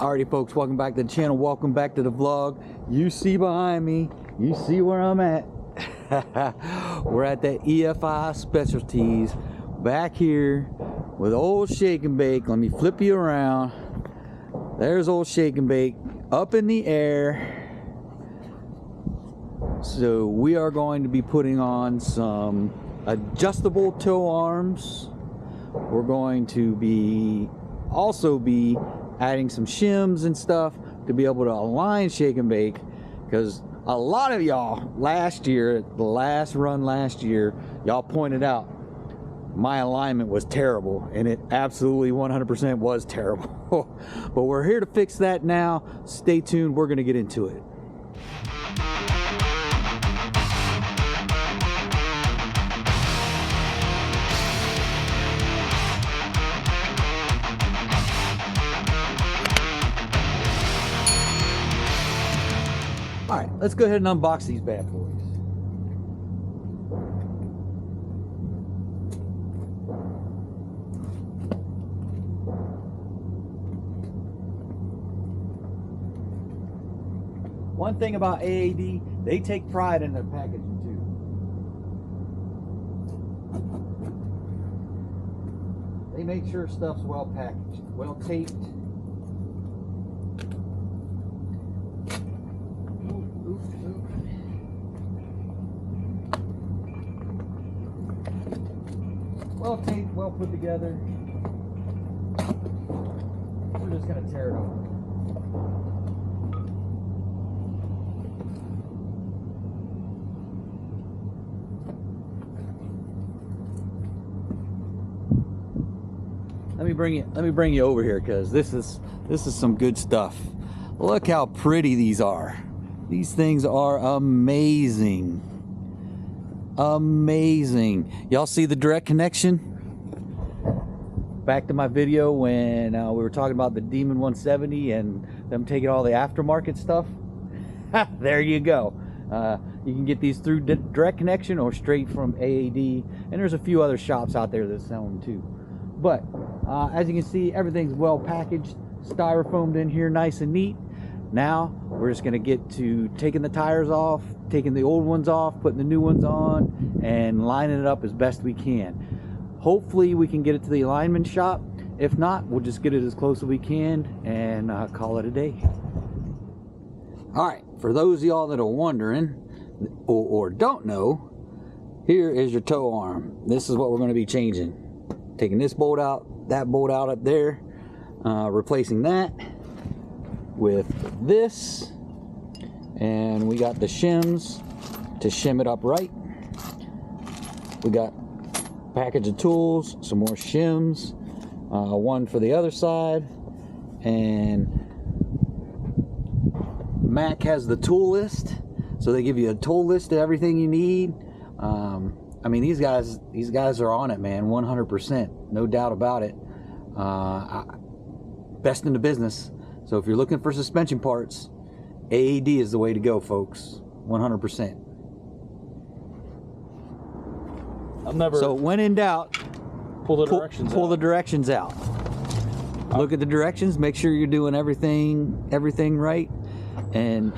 Alrighty folks, welcome back to the channel, welcome back to the vlog. You see behind me, you see where I'm at. We're at the EFI Specialties back here with old Shake and Bake. Let me flip you around. There's old Shake and Bake up in the air. So we are going to be putting on some adjustable tow arms. We're going to be adding some shims and stuff to be able to align Shake and Bake, because a lot of y'all last year, the last run last year, y'all pointed out my alignment was terrible, and it absolutely 100% was terrible. But we're here to fix that now. Stay tuned, we're going to get into it. All right, let's go ahead and unbox these bad boys. One thing about AAD, they take pride in their packaging too. They make sure stuff's well packaged, well taped. Well taped, well put together. We're just gonna tear it off. Let me bring you over here, because this is some good stuff. Look how pretty these are. These things are amazing. Amazing. Y'all see the direct connection? Back to my video when we were talking about the Demon 170 and them taking all the aftermarket stuff. There you go. You can get these through direct connection or straight from AAD, and there's a few other shops out there that sell them too. But as you can see, everything's well packaged, styrofoamed in here nice and neat. Now we're just going to get to taking the tires off, taking the old ones off, putting the new ones on, and lining it up as best we can. Hopefully we can get it to the alignment shop. If not, we'll just get it as close as we can and call it a day. All right, for those of y'all that are wondering or don't know, here is your tow arm. This is what we're going to be changing. Taking this bolt out, that bolt out up there, replacing that with this, and we got the shims to shim it up right. We got a package of tools, some more shims, one for the other side, and Mack has the tool list, so they give you a tool list of everything you need. I mean, these guys are on it, man, 100%, no doubt about it. Best in the business. So if you're looking for suspension parts, AAD is the way to go, folks. 100%. So when in doubt, pull the directions out. Look at the directions. Make sure you're doing everything right. And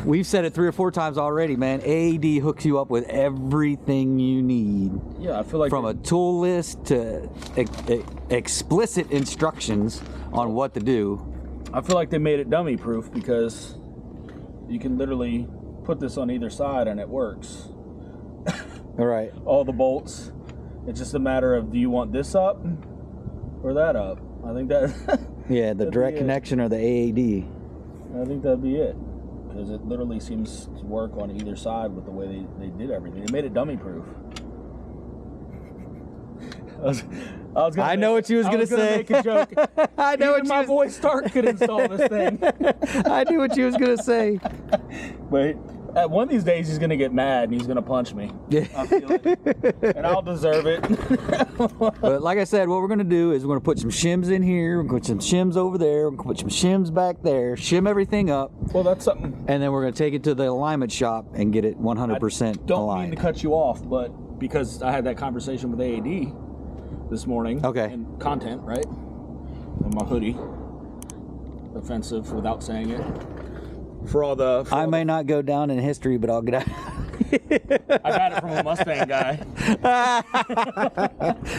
we've said it 3 or 4 times already, man. AAD hooks you up with everything you need. Yeah, I feel like from a tool list to explicit instructions on what to do. I feel like they made it dummy proof, because you can literally put this on either side and it works. All right. All the bolts. It's just a matter of, do you want this up or that up? I think that yeah, the direct connection or the AAD. I think that'd be it, because it literally seems to work on either side with the way they did everything. They made it dummy proof. I know what you was gonna say. Make a joke. I know what my boy Starck could install this thing. I knew what you was gonna say. But one of these days he's gonna get mad and he's gonna punch me. I feel it, and I'll deserve it. But like I said, what we're gonna do is we're gonna put some shims in here. We're gonna put some shims over there. We're gonna put some shims back there. Shim everything up. Well, that's something. And then we're gonna take it to the alignment shop and get it 100% don't aligned. mean to cut you off, but because I had that conversation with AAD this morning. Okay. And content, right? In my hoodie. offensive without saying it. For all the... I may not go down in history, but I'll get out. I got it from a Mustang guy.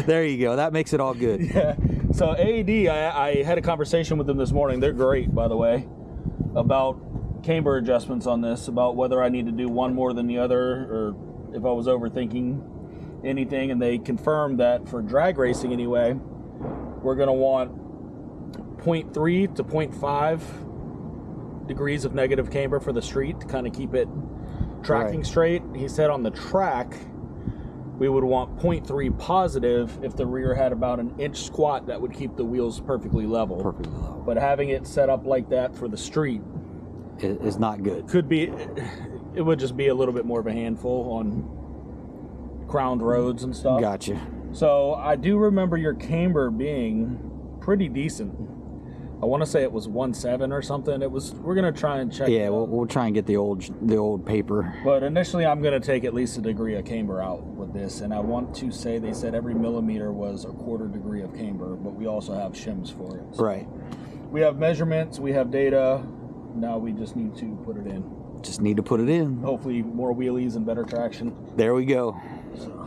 There you go. That makes it all good. Yeah. So AAD, I had a conversation with them this morning. They're great, by the way, about camber adjustments on this, about whether I need to do one more than the other, or if I was overthinking anything. And they confirmed that for drag racing anyway, we're going to want 0.3 to 0.5 degrees of negative camber for the street to kind of keep it tracking straight. He said on the track we would want 0.3 positive if the rear had about an inch squat. That would keep the wheels perfectly level. But having it set up like that for the street is not good. Could be, it would just be a little bit more of a handful on crowned roads and stuff. Gotcha. So I do remember your camber being pretty decent. I want to say it was 1.7 or something. It was. We're gonna try and check. Yeah, we'll try and get the old paper. But initially, I'm gonna take at least a degree of camber out with this, and I want to say they said every millimeter was a 1/4 degree of camber, but we also have shims for it. So right. We have measurements. We have data. Now we just need to put it in. Just need to put it in. Hopefully, more wheelies and better traction. There we go. So.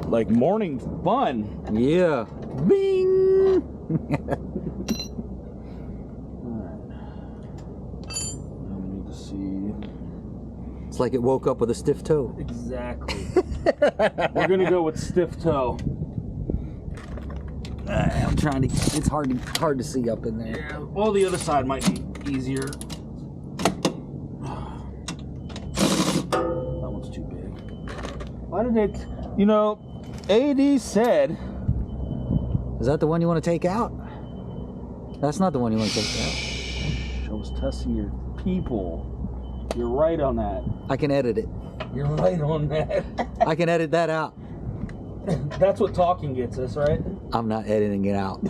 Like morning fun. Yeah. Bing. Alright. Now we need to see. It's like it woke up with a stiff toe. Exactly. We're gonna go with stiff toe. I'm trying to. It's hard to see up in there. Yeah. Well, the other side might be easier. That one's too big. Why did it? You know, AAD said. Is that the one you want to take out? That's not the one you want to take out. I was testing your people. You're right on that. I can edit it. You're right on that. I can edit that out. That's what talking gets us, right? I'm not editing it out.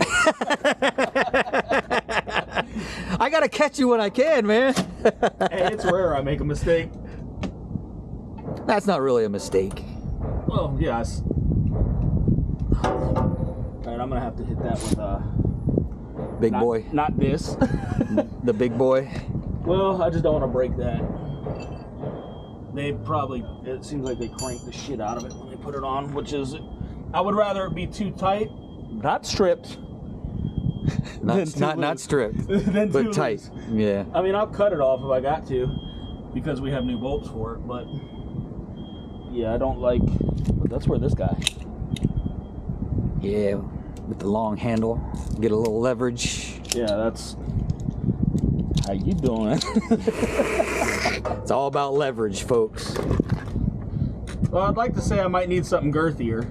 I gotta catch you when I can, man. Hey, it's rare I make a mistake. That's not really a mistake. Well, yes. Alright, I'm gonna have to hit that with big boy. Not this. The big boy. Well, I just don't want to break that. It seems like they crank the shit out of it when they put it on, which is, I would rather it be too tight, not stripped. Not stripped, but tight. Yeah. I mean, I'll cut it off if I got to, because we have new bolts for it, but yeah, I don't like, but that's where this guy. Yeah, with the long handle, get a little leverage. Yeah, that's, how you doing? It's all about leverage, folks. Well, I'd like to say I might need something girthier.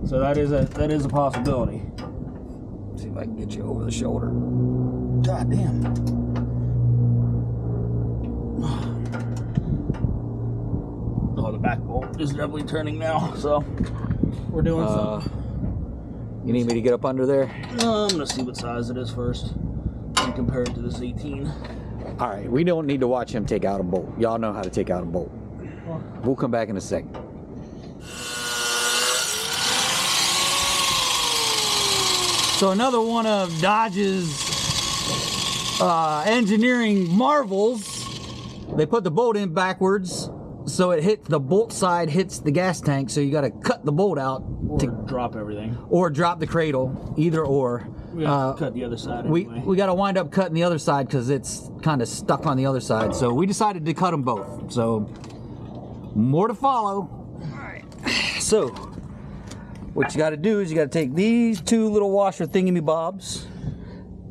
So that is a possibility. See if I can get you over the shoulder. God damn. Oh, the back bolt is definitely turning now, so we're doing something. You need me to get up under there? No, I'm gonna see what size it is first and compare it to this 18. All right, we don't need to watch him take out a bolt. Y'all know how to take out a bolt. We'll come back in a second. So another one of Dodge's engineering marvels. They put the bolt in backwards, so it hits the bolt side hits the gas tank. So you got to cut the bolt out to drop everything, or drop the cradle, either or. We have to cut the other side anyway. We got to wind up cutting the other side because it's kind of stuck on the other side. So we decided to cut them both. So more to follow. All right. So what you got to do is you got to take these two little washer thingamybobs.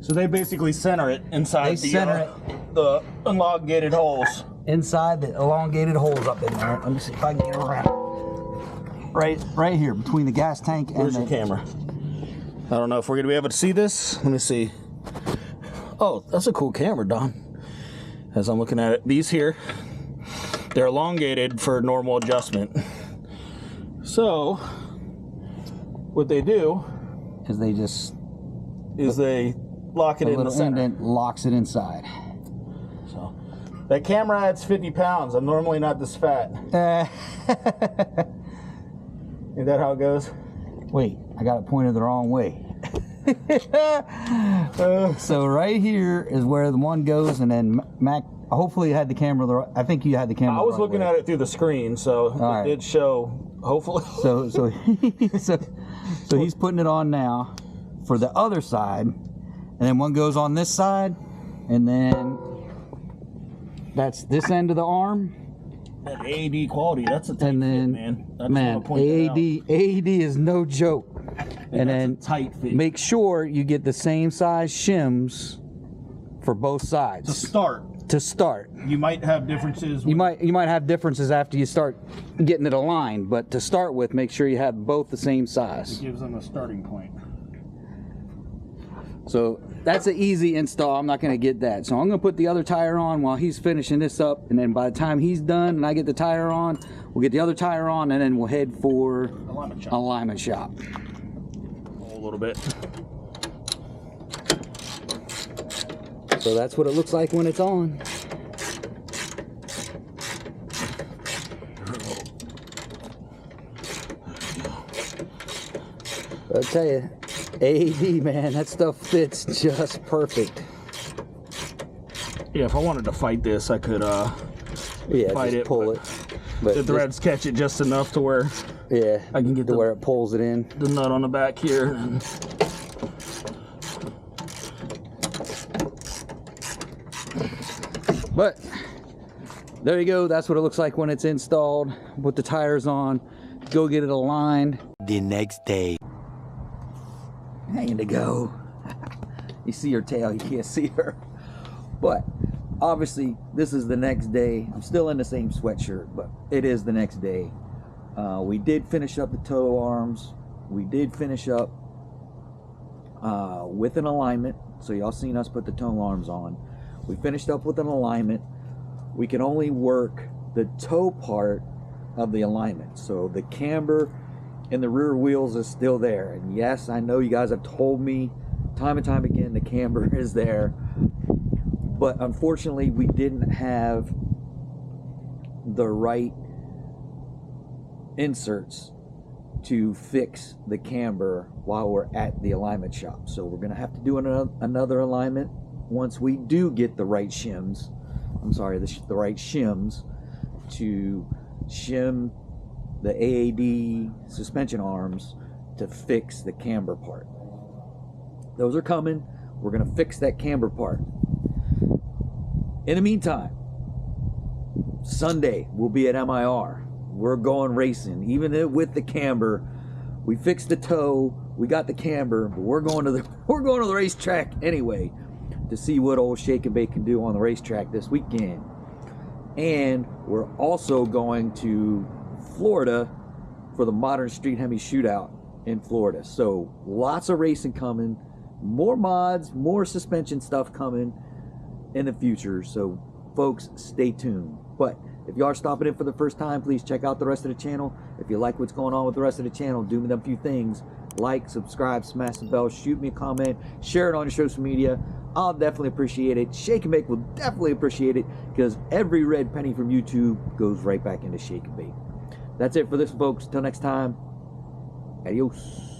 So they basically center it inside the elongated holes. Inside the elongated holes up in there. Let me see if I can get around. Right here between the gas tank and Where's your camera? I don't know if we're gonna be able to see this. Let me see. Oh, that's a cool camera, Don. As I'm looking at it, these here, they're elongated for normal adjustment. So, what they do because they just they lock it in the center. indent locks it inside. So that camera adds 50 pounds. I'm normally not this fat. Is that how it goes? Wait, I got it pointed the wrong way. So right here is where the one goes, and then Mac. Hopefully you had the camera. I think you had the camera. I was looking at it through the screen, so it did show. Hopefully. So he's putting it on now for the other side, and then one goes on this side, and then that's this end of the arm. That AAD quality, that's a tight and then, fit, man. AAD is no joke. And then tight fit. Make sure you get the same size shims for both sides. To start. You might have differences. You might have differences after you start getting it aligned, but to start with, make sure you have both the same size. It gives them a starting point. So that's an easy install. I'm not going to get that. So I'm going to put the other tire on while he's finishing this up, and then by the time he's done and I get the tire on, we'll get the other tire on, and then we'll head for alignment shop. A little bit. So that's what it looks like when it's on. I'll tell you, AAD, man, that stuff fits just perfect. Yeah, if I wanted to fight this, I could fight it, pull it. But the threads catch it just enough to where I can get to where it pulls it in. The nut on the back here. But there you go. That's what it looks like when it's installed. Put the tires on. Go get it aligned. The next day. Hanging to go. You see her tail. You can't see her. But obviously, this is the next day. I'm still in the same sweatshirt, but it is the next day. We did finish up the tow arms. We did finish up with an alignment. So y'all seen us put the tow arms on. We finished up with an alignment. We can only work the toe part of the alignment. So the camber and the rear wheels is still there. And yes, I know you guys have told me time and time again the camber is there. But unfortunately, we didn't have the right inserts to fix the camber while we're at the alignment shop. So we're going to have to do another alignment once we do get the right shims. I'm sorry, the right shims to shim the AAD suspension arms to fix the camber part. Those are coming. We're going to fix that camber part. In the meantime, Sunday we'll be at MIR. We're going racing. Even with the camber, we fixed the toe, we got the camber, but we're going to the racetrack anyway to see what old Shake and Bake can do on the racetrack this weekend. And we're also going to Florida for the Modern Street Hemi Shootout in Florida. So lots of racing coming, more mods, more suspension stuff coming in the future. So folks, stay tuned. But if you are stopping in for the first time, please check out the rest of the channel. If you like what's going on with the rest of the channel, do me them few things. Like, subscribe, smash the bell, shoot me a comment, share it on your social media. I'll definitely appreciate it. Shake and Bake will definitely appreciate it, because every red penny from YouTube goes right back into Shake and Bake. That's it for this, folks. Till next time, adios.